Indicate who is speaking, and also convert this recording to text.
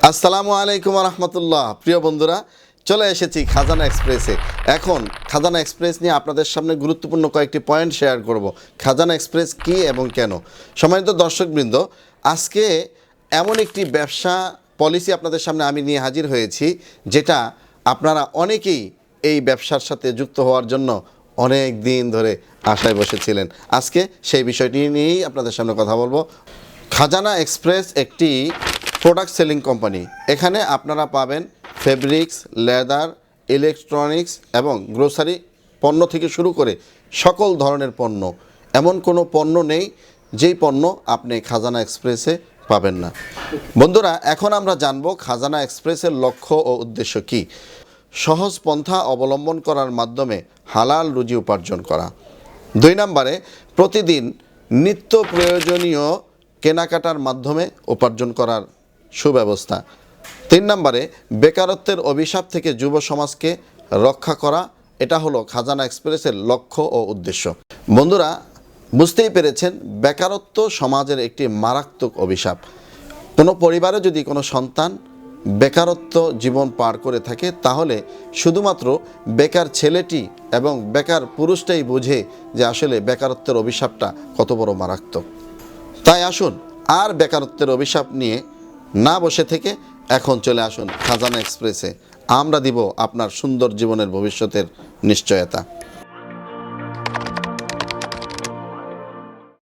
Speaker 1: আসসালামু আলাইকুম রহমতুল্লাহ। প্রিয় বন্ধুরা, চলে এসেছি খাজানা এক্সপ্রেসে। এখন খাজানা এক্সপ্রেস নিয়ে আপনাদের সামনে গুরুত্বপূর্ণ কয়েকটি পয়েন্ট শেয়ার করব। খাজানা এক্সপ্রেস কী এবং কেন। সম্মানিত দর্শকবৃন্দ, আজকে এমন একটি ব্যবসা পলিসি আপনাদের সামনে আমি নিয়ে হাজির হয়েছি, যেটা আপনারা অনেকেই এই ব্যবসার সাথে যুক্ত হওয়ার জন্য অনেক দিন ধরে আশায় বসেছিলেন। আজকে সেই বিষয়টি নিয়েই আপনাদের সামনে কথা বলবো। খাজানা এক্সপ্রেস একটি প্রোডাক্ট সেলিং কোম্পানি। এখানে আপনারা পাবেন ফেব্রিক্স, লেদার, ইলেকট্রনিক্স এবং গ্রোসারি পণ্য থেকে শুরু করে সকল ধরনের পণ্য। এমন কোনো পণ্য নেই যেই পণ্য আপনি খাজানা এক্সপ্রেসে পাবেন না। বন্ধুরা, এখন আমরা জানব খাজানা এক্সপ্রেসের লক্ষ্য ও উদ্দেশ্য কী। সহজ পন্থা অবলম্বন করার মাধ্যমে হালাল রুজি উপার্জন করা। 2 নম্বরে, প্রতিদিন নিত্য প্রয়োজনীয় কেনাকাটার মাধ্যমে উপার্জন করার সুব্যবস্থা। 3 নম্বরে, বেকারত্বের অভিশাপ থেকে যুব সমাজকে রক্ষা করা। এটা হলো খাজানা এক্সপ্রেসের লক্ষ্য ও উদ্দেশ্য। বন্ধুরা, বুঝতেই পেরেছেন, বেকারত্ব সমাজের একটি মারাত্মক অভিশাপ। কোনো পরিবারে যদি কোনো সন্তান বেকারত্ব জীবন পার করে থাকে, তাহলে শুধুমাত্র বেকার ছেলেটি এবং বেকার পুরুষটাই বোঝে যে আসলে বেকারত্বের অভিশাপটা কত বড় মারাত্মক। তাই আসুন, আর বেকারত্বের অভিশাপ নিয়ে না বসে থেকে এখন চলে আসুন খাজানা এক্সপ্রেসে। আমরা দিব আপনার সুন্দর জীবনের ভবিষ্যতের নিশ্চয়তা।